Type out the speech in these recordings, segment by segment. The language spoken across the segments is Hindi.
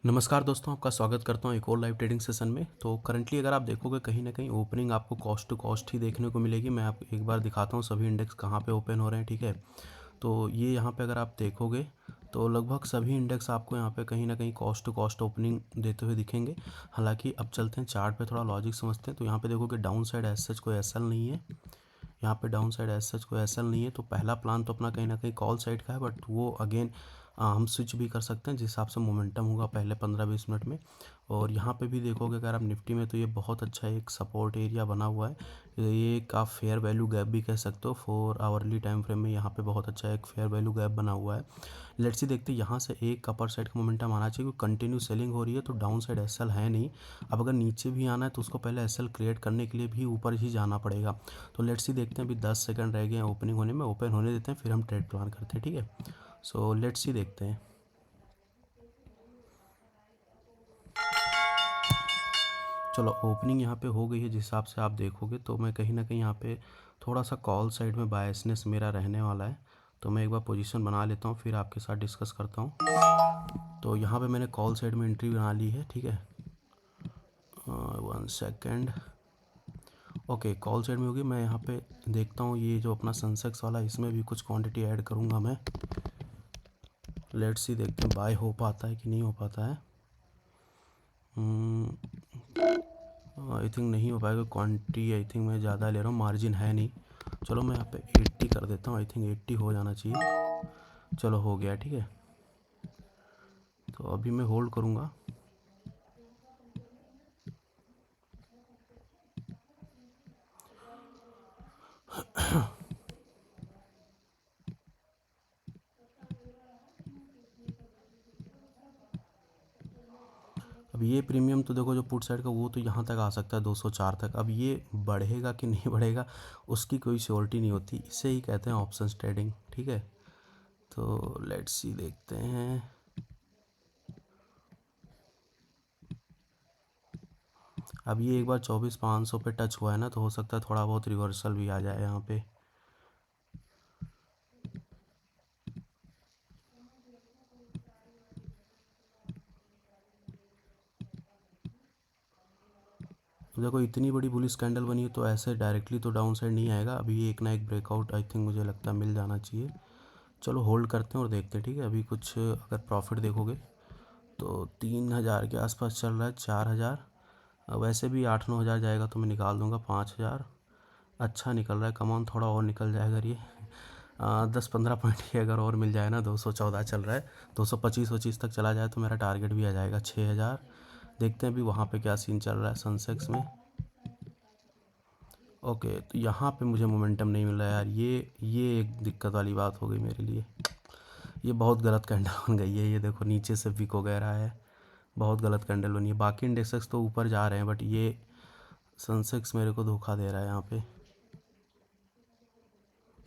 नमस्कार दोस्तों, आपका स्वागत करता हूँ एक और लाइव ट्रेडिंग सेशन में। तो करंटली अगर आप देखोगे कहीं ना कहीं ओपनिंग आपको कॉस्ट टू कॉस्ट ही देखने को मिलेगी। मैं आपको एक बार दिखाता हूँ सभी इंडेक्स कहाँ पे ओपन हो रहे हैं, ठीक है। तो ये यहाँ पे अगर आप देखोगे तो लगभग सभी इंडेक्स आपको यहाँ पे कहीं ना कहीं कॉस्ट टू कॉस्ट ओपनिंग देते हुए दिखेंगे। हालांकि अब चलते हैं चार्ट पे, थोड़ा लॉजिक समझते हैं। तो यहाँ पे देखोगे डाउन साइड एज सच कोई एसएल नहीं है। यहाँ पे डाउन साइड एज सच कोई एसएल नहीं है। तो पहला प्लान तो अपना कहीं ना कहीं कॉल साइड का है, बट वो अगेन हम स्विच भी कर सकते हैं जिस हिसाब से मोमेंटम होगा पहले 15-20 मिनट में। और यहाँ पे भी देखोगे अगर आप निफ्टी में, तो ये बहुत अच्छा एक सपोर्ट एरिया बना हुआ है। ये एक आप फेयर वैल्यू गैप भी कह सकते हो। 4 आवर्ली टाइम फ्रेम में यहाँ पे बहुत अच्छा एक फेयर वैल्यू गैप बना हुआ है। लेट्स सी देखते हैं, यहाँ से एक अपर साइड का मोमेंटम आना चाहिए, क्योंकि कंटिन्यू सेलिंग हो रही है तो डाउन साइड एसएल है नहीं। अब अगर नीचे भी आना है तो उसको पहले एसएल क्रिएट करने के लिए भी ऊपर ही जाना पड़ेगा। तो लेट्स सी देखते हैं, अभी 10 सेकंड रह गए हैं ओपनिंग होने में। ओपन होने देते हैं फिर हम ट्रेड प्लान करते हैं, ठीक है। सो लेट्स सी देखते हैं। चलो ओपनिंग यहाँ पे हो गई है। जिस हिसाब से आप देखोगे तो मैं कहीं ना कहीं यहाँ पे थोड़ा सा कॉल साइड में बायसनेस मेरा रहने वाला है। तो मैं एक बार पोजीशन बना लेता हूँ फिर आपके साथ डिस्कस करता हूँ। तो यहाँ पे मैंने कॉल साइड में एंट्री बना ली है, ठीक है। 1 सेकेंड। ओके, कॉल साइड में होगी। मैं यहाँ पे देखता हूँ ये जो अपना सनसेक्स वाला, इसमें भी कुछ क्वांटिटी ऐड करूँगा मैं। लेट्स सी देखते हैं बाय हो पाता है कि नहीं हो पाता है। आई थिंक नहीं हो पाएगा। क्वांटिटी आई थिंक मैं ज़्यादा ले रहा हूँ, मार्जिन है नहीं। चलो मैं यहाँ पे 80 कर देता हूँ। आई थिंक 80 हो जाना चाहिए। चलो हो गया, ठीक है। तो अभी मैं होल्ड करूँगा। अब ये प्रीमियम तो देखो जो पुट साइड का, वो तो यहाँ तक आ सकता है 204 तक। अब ये बढ़ेगा कि नहीं बढ़ेगा उसकी कोई श्योरिटी नहीं होती। इसे ही कहते हैं ऑप्शंस ट्रेडिंग, ठीक है। तो लेट्स सी देखते हैं। अब ये एक बार 24,500 पे टच हुआ है ना, तो हो सकता है थोड़ा बहुत रिवर्सल भी आ जाए यहाँ पे। तो देखो इतनी बड़ी बुलिश कैंडल बनी है तो ऐसे डायरेक्टली तो डाउन साइड नहीं आएगा। अभी एक ना एक ब्रेकआउट आई थिंक मुझे लगता है मिल जाना चाहिए। चलो होल्ड करते हैं और देखते हैं, ठीक है। अभी कुछ अगर प्रॉफिट देखोगे तो 3,000 के आसपास चल रहा है, 4,000। वैसे भी 8-9 हज़ार जाएगा तो मैं निकाल दूंगा 5,000। अच्छा निकल रहा है, कमान थोड़ा और निकल जाएगा ये। 10-15 पॉइंट ही अगर और मिल जाए ना। 214 चल रहा है, 225-25 तक चला जाए तो मेरा टारगेट भी आ जाएगा 6,000। देखते हैं अभी वहाँ पे क्या सीन चल रहा है सनसेक्स में। ओके, तो यहाँ पे मुझे मोमेंटम नहीं मिल रहा है यार। ये एक दिक्कत वाली बात हो गई मेरे लिए। ये बहुत गलत कैंडल बन गई है। ये देखो नीचे से विक हो गया है, बहुत गलत कैंडल बनी है। बाकी इंडेक्सेस तो ऊपर जा रहे हैं, बट ये सनसेक्स मेरे को धोखा दे रहा है यहाँ पे।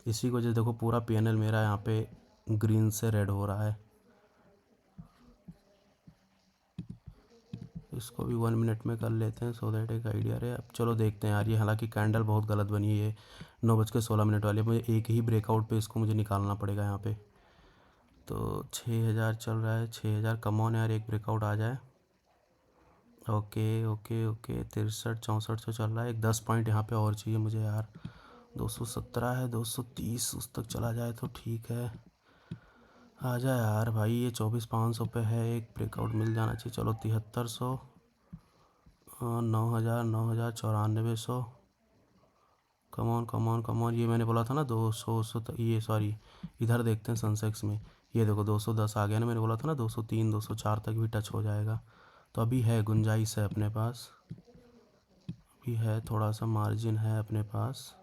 इसी की वजह से देखो पूरा पीएनएल मेरा यहाँ पे ग्रीन से रेड हो रहा है। इसको भी 1 मिनट में कर लेते हैं सो दैट एक आइडिया रहे। अब चलो देखते हैं यार। ये हालांकि कैंडल बहुत गलत बनी है। ये 9:16 वाली, मुझे एक ही ब्रेकआउट पे इसको मुझे निकालना पड़ेगा यहाँ पे। तो 6,000 चल रहा है, 6,000 कम ऑन यार, एक ब्रेकआउट आ जाए। ओके ओके ओके, 63-64 से चल रहा है। एक 10 पॉइंट यहाँ पे और चाहिए मुझे यार। 217 है, 230 उस तक चला जाए तो ठीक है। आ जाए यार भाई। ये 24,500 पे है, एक ब्रेकआउट मिल जाना चाहिए। चलो 7300, 9,000, 9,000, 9400। Come on come on come on. ये मैंने बोला था ना 200 ये सॉरी, इधर देखते हैं सनसेक्स में। ये देखो 210 आ गया ना। मैंने बोला था ना 203, 204 तक भी टच हो जाएगा। तो अभी है गुंजाइश है अपने पास, अभी है थोड़ा सा मार्जिन है अपने पास।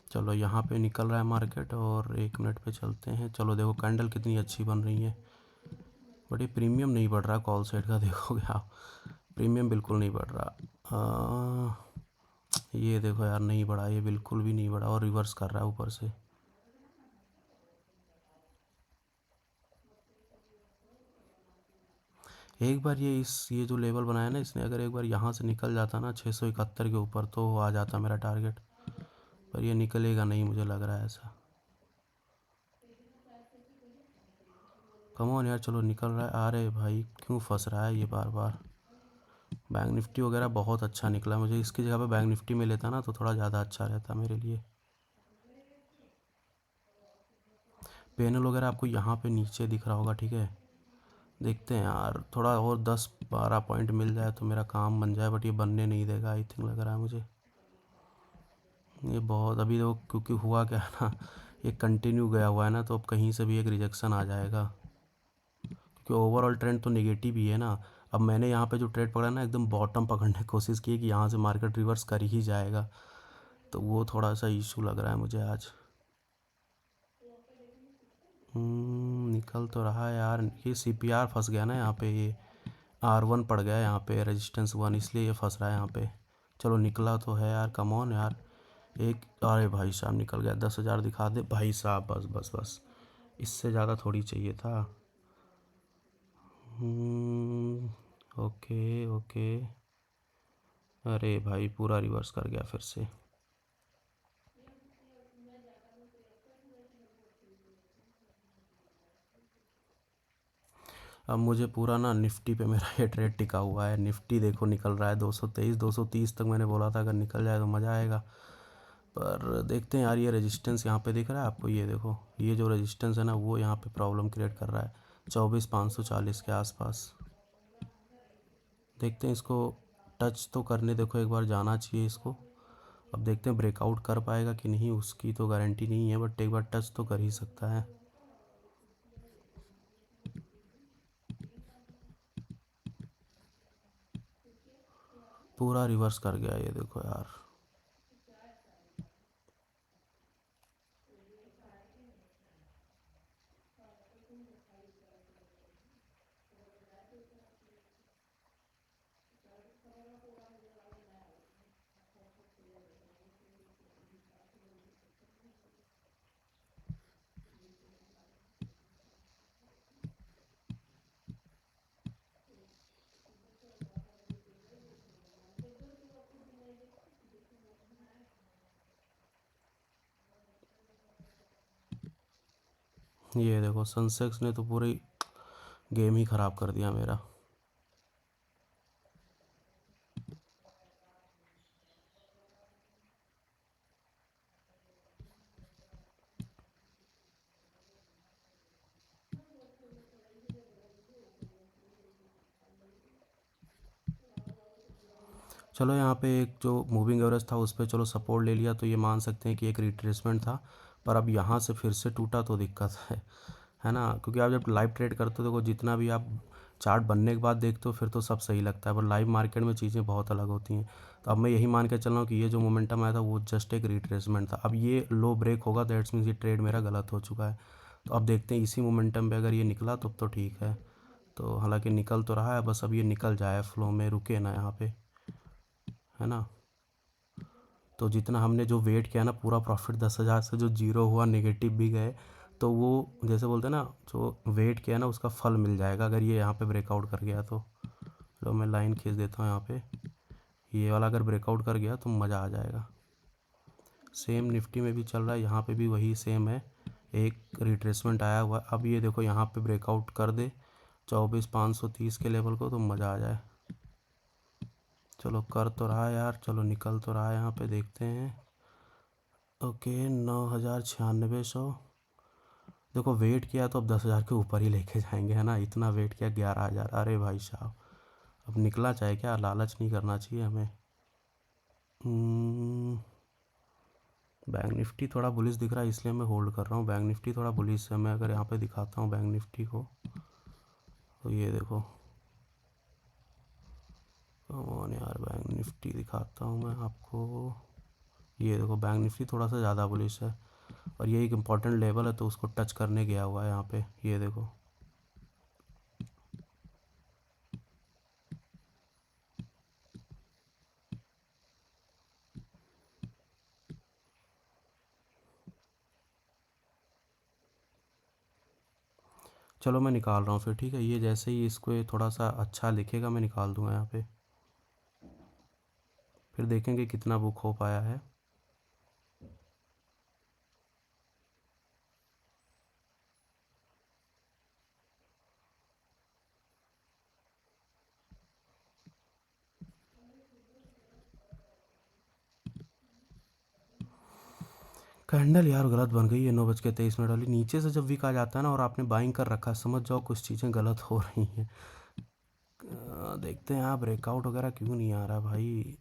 चलो यहाँ पे निकल रहा है मार्केट, और 1 मिनट पे चलते हैं। चलो देखो कैंडल कितनी अच्छी बन रही है, बट ये प्रीमियम नहीं बढ़ रहा कॉल साइड का। देखोगे आप, प्रीमियम बिल्कुल नहीं बढ़ रहा। ये देखो यार, नहीं बढ़ा, ये बिल्कुल भी नहीं बढ़ा और रिवर्स कर रहा है ऊपर से। एक बार ये जो लेवल बनाया ना इसने, अगर एक बार यहाँ से निकल जाता ना 671 के ऊपर तो आ जाता मेरा टारगेट, पर ये निकलेगा नहीं, मुझे लग रहा है ऐसा। कम ऑन यार, चलो निकल रहा है। अरे भाई क्यों फंस रहा है ये बार बार। बैंक निफ्टी वगैरह बहुत अच्छा निकला, मुझे इसकी जगह पे बैंक निफ्टी में लेता ना तो थोड़ा ज़्यादा अच्छा रहता मेरे लिए। पैनल वगैरह आपको यहाँ पे नीचे दिख रहा होगा, ठीक है। देखते हैं यार, थोड़ा और 10-12 पॉइंट मिल जाए तो मेरा काम बन जाए, बट ये बनने नहीं देगा आई थिंक, लग रहा है मुझे। ये बहुत अभी तो, क्योंकि हुआ क्या है ना, ये कंटिन्यू गया हुआ है ना, तो अब कहीं से भी एक रिजेक्शन आ जाएगा, क्योंकि ओवरऑल ट्रेंड तो नेगेटिव ही है ना। अब मैंने यहाँ पे जो ट्रेड पकड़ा ना, एकदम बॉटम पकड़ने की कोशिश की कि यहाँ से मार्केट रिवर्स कर ही जाएगा, तो वो थोड़ा सा इशू लग रहा है मुझे आज। निकल तो रहा है यार, ये CPR फंस गया ना यहाँ पे, ये R1 पड़ गया यहाँ पे, रेजिस्टेंस 1, इसलिए ये फंस रहा है यहाँ पे। चलो निकला तो है यार, कम ऑन यार। एक, अरे भाई साहब निकल गया, 10,000 दिखा दे भाई साहब, बस बस बस, इससे ज़्यादा थोड़ी चाहिए था। Okay okay. अरे भाई पूरा रिवर्स कर गया फिर से। अब मुझे पूरा ना निफ्टी पे मेरा ये ट्रेड टिका हुआ है। निफ्टी देखो निकल रहा है 223 230 तक, मैंने बोला था अगर निकल जाए तो मज़ा आएगा। पर देखते हैं यार, ये रेजिस्टेंस यहाँ पे दिख रहा है आपको, ये देखो, ये जो रेजिस्टेंस है ना वो यहाँ पे प्रॉब्लम क्रिएट कर रहा है, 24,540 के आसपास। देखते हैं इसको, टच तो करने देखो, एक बार जाना चाहिए इसको। अब देखते हैं ब्रेकआउट कर पाएगा कि नहीं, उसकी तो गारंटी नहीं है, बट एक बार टच तो कर ही सकता है। पूरा रिवर्स कर गया ये देखो यार। ये देखो सेंसेक्स ने तो पूरी गेम ही ख़राब कर दिया मेरा। चलो यहाँ पे एक जो मूविंग एवरेज था उस पर चलो सपोर्ट ले लिया, तो ये मान सकते हैं कि एक रिट्रेसमेंट था। पर अब यहाँ से फिर से टूटा तो दिक्कत है ना, क्योंकि आप जब लाइव ट्रेड करते हो देखो, जितना भी आप चार्ट बनने के बाद देखते हो फिर तो सब सही लगता है, पर लाइव मार्केट में चीज़ें बहुत अलग होती हैं। तो अब मैं यही मान के चल रहा हूँ कि ये जो मोमेंटम आया था वो जस्ट एक रिट्रेसमेंट था। अब ये लो ब्रेक होगा तो दैट्स मीन्स ये ट्रेड मेरा गलत हो चुका है। तो अब देखते हैं इसी मोमेंटम पे अगर ये निकला तो ठीक है। तो हालांकि निकल तो रहा है, बस अब ये निकल जाए फ्लो में, रुके ना यहाँ पे, है ना। तो जितना हमने जो वेट किया ना, पूरा प्रॉफिट 10,000 से जो जीरो हुआ, नेगेटिव भी गए, तो वो जैसे बोलते हैं ना, जो वेट किया ना उसका फल मिल जाएगा अगर ये यहाँ पे ब्रेकआउट कर गया तो। लो मैं लाइन खींच देता हूँ यहाँ पे, ये वाला अगर ब्रेकआउट कर गया तो मज़ा आ जाएगा। सेम निफ्टी में भी चल रहा है, यहाँ पे भी वही सेम है, एक रिट्रेसमेंट आया हुआ है। अब ये देखो यहाँ पे ब्रेकआउट कर दे 24,530 के लेवल को तो मज़ा आ जाए। चलो कर तो रहा है यार, चलो निकल तो रहा है यहाँ पे, देखते हैं। ओके 9,9600। देखो वेट किया तो अब 10,000 के ऊपर ही लेके जाएंगे, है ना। इतना वेट किया 11,000, अरे भाई साहब अब निकला चाहे क्या, लालच नहीं करना चाहिए हमें। बैंक निफ्टी थोड़ा बुलिश दिख रहा है इसलिए मैं होल्ड कर रहा हूँ। बैंक निफ्टी थोड़ा बुलिश है, मैं अगर यहाँ पे दिखाता हूँ बैंक निफ्टी को, तो ये देखो, कौन यार, बैंक निफ्टी दिखाता हूँ मैं आपको। ये देखो बैंक निफ्टी थोड़ा सा ज़्यादा बुलिश है, और ये एक इम्पॉर्टेंट लेवल है तो उसको टच करने गया हुआ है यहाँ पे, ये देखो। चलो मैं निकाल रहा हूँ फिर, ठीक है। ये जैसे ही इसको ये थोड़ा सा अच्छा दिखेगा मैं निकाल दूंगा यहाँ पे, फिर देखेंगे कितना बुक हो पाया है। कैंडल यार गलत बन गई है, 9:23 वाली। नीचे से जब वीक आ जाता है ना और आपने बाइंग कर रखा है, समझ जाओ कुछ चीज़ें गलत हो रही हैं। देखते हैं यहाँ ब्रेकआउट वगैरह क्यों नहीं आ रहा भाई।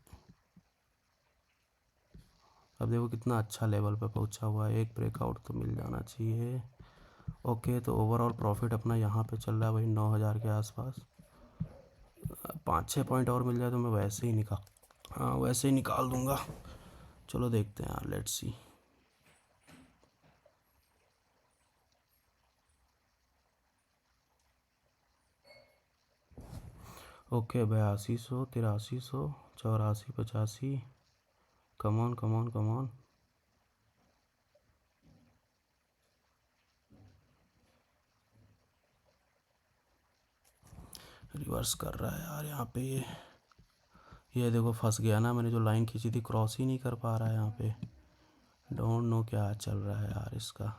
अब देखो कितना अच्छा लेवल पे पहुँचा हुआ है, एक ब्रेकआउट तो मिल जाना चाहिए। ओके, तो ओवरऑल प्रॉफिट अपना यहाँ पे चल रहा है भाई 9,000 के आसपास। 5-6 पॉइंट और मिल जाए तो मैं वैसे ही निकाल, हाँ वैसे ही निकाल दूंगा। चलो देखते हैं यार, let's see. Okay, 8200, 8300, 84, 85। Come on come on come on. Reverse कर रहा है यार यहाँ पे। ये देखो फंस गया ना, मैंने जो लाइन खींची थी क्रॉस ही नहीं कर पा रहा है यहाँ पे। डोंट नो क्या चल रहा है यार इसका।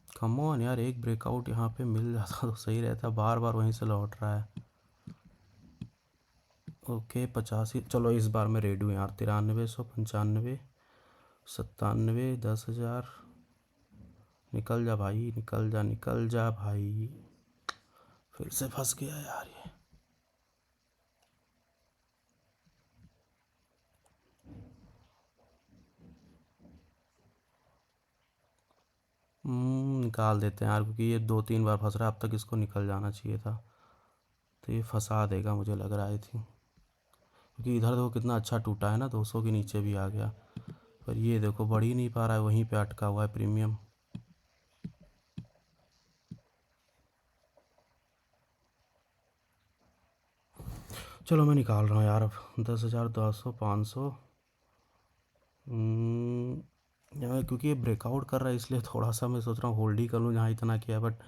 कम ऑन यार, एक ब्रेकआउट यहाँ पे मिल जाता तो सही रहता, बार बार वहीं से लौट रहा है। ओके 85, चलो इस बार मैं रेडी हूँ यार। 9300, 95, 97, 10,000। निकल जा भाई, निकल जा निकल जा भाई। फिर से फंस गया यार ये। निकाल देते हैं यार, क्योंकि ये 2-3 बार फंस रहा है, अब तक इसको निकल जाना चाहिए था। तो ये फंसा देगा मुझे लग रहा है थी, क्योंकि इधर देखो कितना अच्छा टूटा है ना, 200 के नीचे भी आ गया। पर ये देखो बढ़ ही नहीं पा रहा है, वहीं पे अटका हुआ है प्रीमियम। चलो मैं निकाल रहा हूँ यार अब। 10,000, 200, 500। यार क्योंकि ये ब्रेकआउट कर रहा है इसलिए थोड़ा सा मैं सोच रहा हूँ होल्ड ही कर लूँ जहाँ इतना किया, बट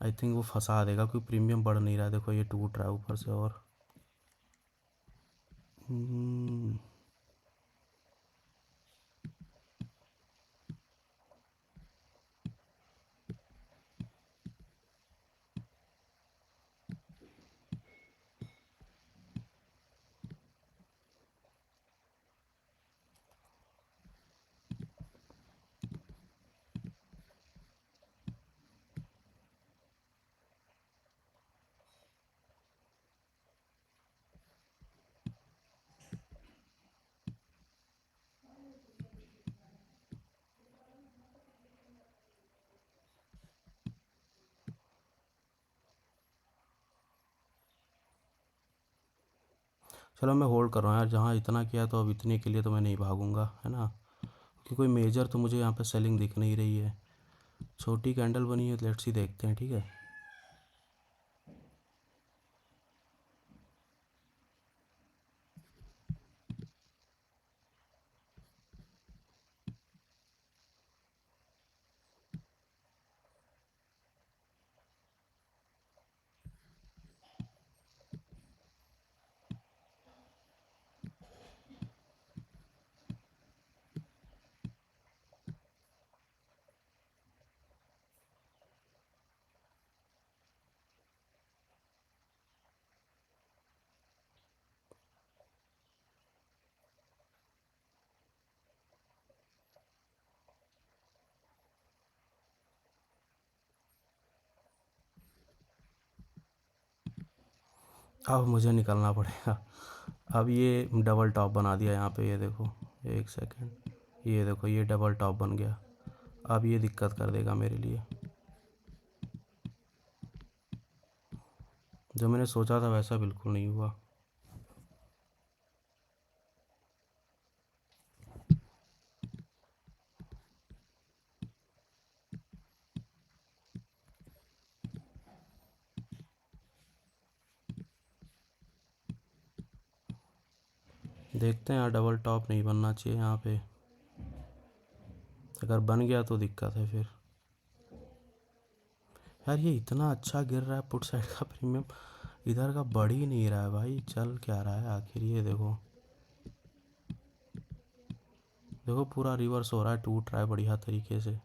आई थिंक वो फंसा देगा, क्योंकि प्रीमियम बढ़ नहीं रहा है। देखो ये टूट रहा है ऊपर से और चलो मैं होल्ड कर रहा हूँ यार, जहाँ इतना किया तो अब इतने के लिए तो मैं नहीं भागूंगा, है ना। क्योंकि कोई मेजर तो मुझे यहाँ पे सेलिंग दिख नहीं रही है। छोटी कैंडल बनी है, लेट्स सी देखते हैं, ठीक है। अब मुझे निकलना पड़ेगा। अब ये डबल टॉप बना दिया यहाँ पे, ये देखो। एक सेकंड, ये देखो ये डबल टॉप बन गया। अब ये दिक्कत कर देगा मेरे लिए। जो मैंने सोचा था वैसा बिल्कुल नहीं हुआ। देखते हैं यार, डबल टॉप नहीं बनना चाहिए यहाँ पे। अगर बन गया तो दिक्कत है फिर। यार ये इतना अच्छा गिर रहा है पुट साइड का प्रीमियम, इधर का बढ़ ही नहीं रहा है भाई। चल क्या रहा है आखिर, ये देखो देखो पूरा रिवर्स हो रहा है, टूट रहा है बढ़िया तरीके से।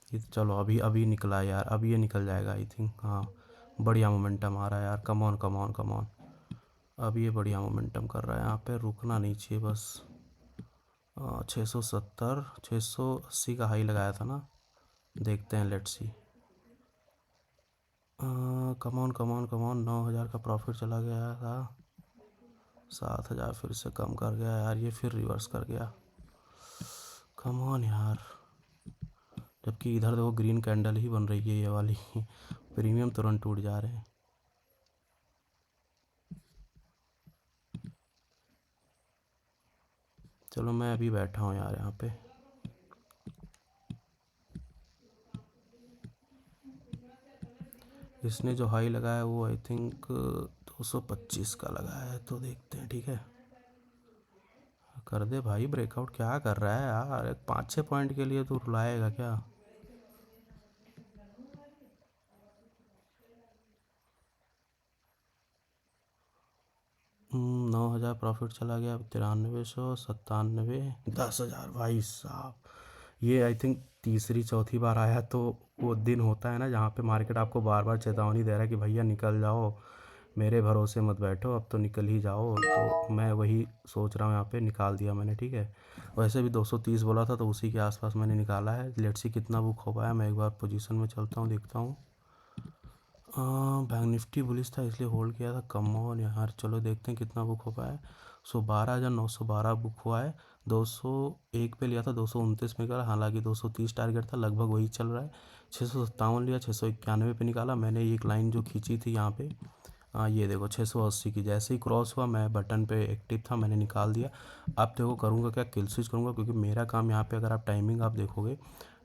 ये चलो अभी अभी निकला यार, अब ये निकल जाएगा आई थिंक। हाँ बढ़िया मोमेंटम आ रहा है यार, come on come on come on. अब ये बढ़िया मोमेंटम कर रहा है, यहाँ पे रुकना नहीं चाहिए बस। 670 680 का हाई लगाया था ना, देखते हैं let's see. Come on come on come on, 9,000 का प्रॉफिट चला गया था, 7,000 फिर से कम कर गया यार, ये फिर रिवर्स कर गया। कम ऑन यार, जबकि इधर देखो ग्रीन कैंडल ही बन रही है ये वाली प्रीमियम तुरंत टूट जा रहे हैं। चलो मैं अभी बैठा हूँ यार यहाँ पे। इसने जो हाई लगाया है वो आई थिंक 225 का लगाया है, तो देखते हैं ठीक है। कर दे भाई ब्रेकआउट, क्या कर रहा है यार, एक 5-6 पॉइंट के लिए तू रुलाएगा क्या। 9,000 प्रॉफिट चला गया, 9300 97 10,000 भाई साहब। ये आई थिंक तीसरी चौथी बार आया, तो वो दिन होता है ना जहाँ पे मार्केट आपको बार बार चेतावनी दे रहा है कि भैया निकल जाओ, मेरे भरोसे मत बैठो, अब तो निकल ही जाओ। तो मैं वही सोच रहा हूँ, यहाँ पे निकाल दिया मैंने ठीक है। वैसे भी 230 बोला था तो उसी के आसपास मैंने निकाला है। लेट्स सी कितना बुक हो पाया, मैं एक बार पोजीशन में चलता हूँ देखता हूँ। बैंक निफ्टी बुलिश था इसलिए होल्ड किया था, कम ऑन यार। चलो देखते हैं कितना बुक हो पाया है। 12,912 बुक हुआ है। 201 पे लिया था, 229 में निकाला, हालांकि 230 टारगेट था, लगभग वही चल रहा है। 657 लिया, 691 पे निकाला मैंने। एक लाइन जो खींची थी यहाँ पे, ये देखो 680 की, जैसे ही क्रॉस हुआ मैं बटन पे एक्टिव था, मैंने निकाल दिया। अब देखो करूँगा क्या, किल स्विच करूँगा, क्योंकि मेरा काम यहाँ पे अगर आप टाइमिंग आप देखोगे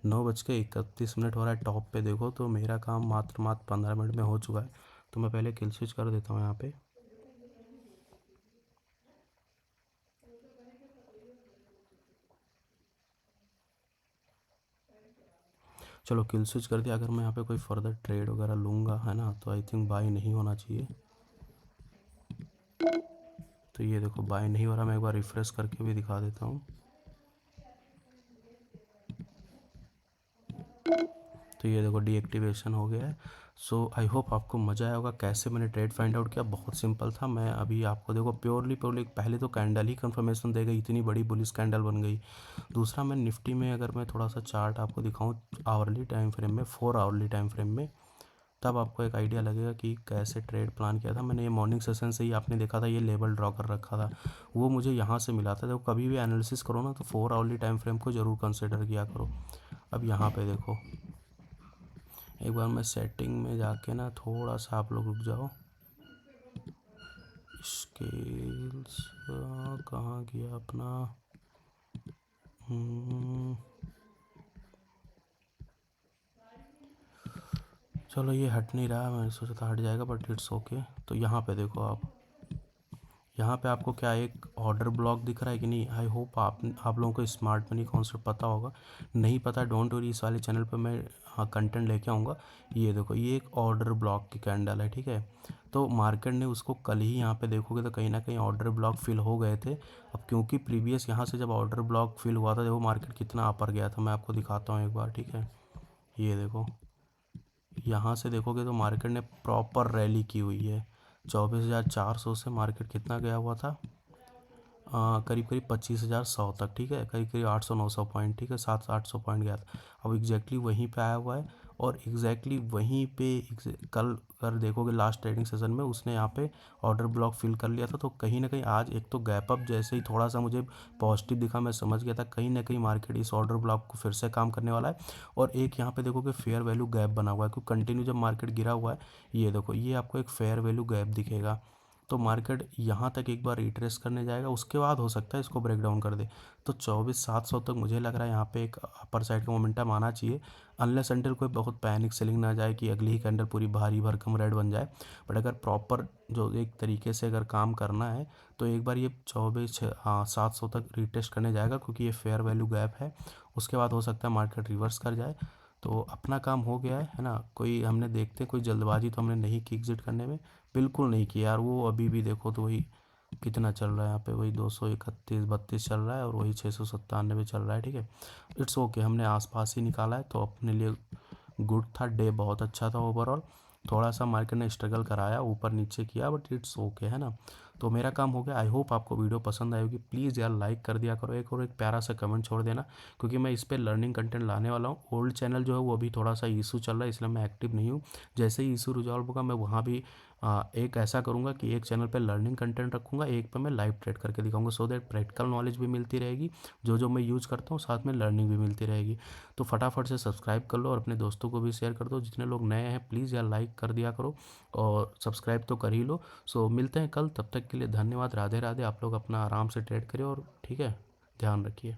9:31 हो रहा है टॉप पे देखो, तो मेरा काम मात्र मात्र 15 मिनट में हो चुका है। तो मैं पहले किल स्विच कर देता हूँ यहाँ पे। चलो किल स्विच कर दिया। अगर मैं यहाँ पे कोई फर्दर ट्रेड वगैरह लूँगा है ना, तो आई थिंक बाय नहीं होना चाहिए। तो ये देखो बाय नहीं हो रहा, मैं एक बार रिफ्रेश करके भी दिखा देता हूँ। तो ये देखो डीएक्टिवेशन हो गया है। सो आई होप आपको मज़ा आया होगा। कैसे मैंने ट्रेड फाइंड आउट किया, बहुत सिंपल था। मैं अभी आपको देखो प्योरली प्योरली पहले तो कैंडल ही कंफर्मेशन दे गई, इतनी बड़ी बुलिश कैंडल बन गई। दूसरा मैं निफ्टी में अगर मैं थोड़ा सा चार्ट आपको दिखाऊं आवरली टाइम फ्रेम में, 4 आवरली टाइम फ्रेम में, तब आपको एक आइडिया लगेगा कि कैसे ट्रेड प्लान किया था मैंने। ये मॉर्निंग सेशन से ही आपने देखा था, ये लेवल ड्रॉ कर रखा था, वो मुझे यहाँ से मिला था। देखो कभी भी एनालिसिस करो ना तो 4 आवरली टाइम फ्रेम को ज़रूर कंसिडर किया करो। अब यहाँ पे देखो, एक बार मैं सेटिंग में जाके ना, थोड़ा सा आप लोग रुक जाओ। स्केल्स कहाँ गया अपना, चलो ये हट नहीं रहा, मैंने सोचा था हट जाएगा बट इट्स ओके। तो यहाँ पे देखो आप, यहाँ पे आपको क्या एक ऑर्डर ब्लॉक दिख रहा है कि नहीं। आई होप आप लोगों को स्मार्ट मनी कॉन्सेप्ट पता होगा। नहीं पता डोंट वरी, इस वाले चैनल पे मैं हाँ कंटेंट लेके आऊँगा। ये देखो ये एक ऑर्डर ब्लॉक की कैंडल है ठीक है। तो मार्केट ने उसको कल ही यहाँ पे देखोगे तो कहीं ना कहीं ऑर्डर ब्लॉक फिल हो गए थे। अब क्योंकि प्रीवियस यहाँ से जब ऑर्डर ब्लॉक फिल हुआ था, देखो मार्केट कितना अपर गया था, मैं आपको दिखाता हूँ एक बार ठीक है। ये देखो यहाँ से देखोगे तो मार्केट ने प्रॉपर रैली की हुई है। 24,400 से मार्केट कितना गया हुआ था, करीब करीब 25,100 तक ठीक है, करीब करीब 800-900 पॉइंट ठीक है, 700-800 पॉइंट गया था। अब एग्जैक्टली वहीं पे आया हुआ है। और एग्जैक्टली वहीं पे कल अगर देखोगे लास्ट ट्रेडिंग सेशन में उसने यहाँ पे ऑर्डर ब्लॉक फिल कर लिया था। तो कहीं ना कहीं आज एक तो गैप अप जैसे ही थोड़ा सा मुझे पॉजिटिव दिखा, मैं समझ गया था कहीं ना कहीं मार्केट इस ऑर्डर ब्लॉक को फिर से काम करने वाला है। और एक यहाँ पे देखोगे फेयर वैल्यू गैप बना हुआ है, क्योंकि कंटिन्यू जब मार्केट गिरा हुआ है, ये देखो ये आपको एक फेयर वैल्यू गैप दिखेगा। तो मार्केट यहाँ तक एक बार रिट्रेस करने जाएगा, उसके बाद हो सकता है इसको ब्रेक डाउन कर दे। तो 24,700 तक मुझे लग रहा है यहाँ पे एक अपर साइड का मोमेंटम आना चाहिए, अनलेस अंटिल कोई बहुत पैनिक सेलिंग ना जाए कि अगली ही कैंडल पूरी भारी भरकम रेड बन जाए। बट अगर प्रॉपर जो एक तरीके से अगर काम करना है तो एक बार ये 24,700 तक रिटेस्ट करने जाएगा, क्योंकि ये फेयर वैल्यू गैप है। उसके बाद हो सकता है मार्केट रिवर्स कर जाए। तो अपना काम हो गया है ना। कोई हमने देखते कोई जल्दबाजी तो हमने नहीं की एग्जिट करने में, बिल्कुल नहीं की यार। वो अभी भी देखो तो वही कितना चल रहा है यहाँ पे, वही 231-32 चल रहा है और वही 697 चल रहा है। ठीक है, इट्स ओके, हमने आसपास ही निकाला है तो अपने लिए गुड था। डे बहुत अच्छा था ओवरऑल। थोड़ा सा मार्केट ने स्ट्रगल कराया, ऊपर नीचे किया, बट इट्स ओके है ना। तो मेरा काम हो गया। आई होप आपको वीडियो पसंद आई होगी। प्लीज़ यार लाइक कर दिया करो, एक प्यारा सा कमेंट छोड़ देना, क्योंकि मैं इस पर लर्निंग कंटेंट लाने वाला हूँ। ओल्ड चैनल जो है वो अभी थोड़ा सा इशू चल रहा है, इसलिए मैं एक्टिव नहीं हूँ। जैसे ही इशू रिजॉल्व होगा मैं वहाँ भी एक ऐसा करूँगा कि एक चैनल पे लर्निंग कंटेंट रखूँगा, एक पे मैं लाइव ट्रेड करके दिखाऊंगा, सो दैट प्रैक्टिकल नॉलेज भी मिलती रहेगी, जो जो मैं यूज़ करता हूँ, साथ में लर्निंग भी मिलती रहेगी। तो फटाफट से सब्सक्राइब कर लो और अपने दोस्तों को भी शेयर कर दो। जितने लोग नए हैं प्लीज़ यार लाइक कर दिया करो और सब्सक्राइब तो कर ही लो। सो मिलते हैं कल, तब तक के लिए धन्यवाद। राधे राधे। आप लोग अपना आराम से ट्रेड करें और ठीक है, ध्यान रखिए।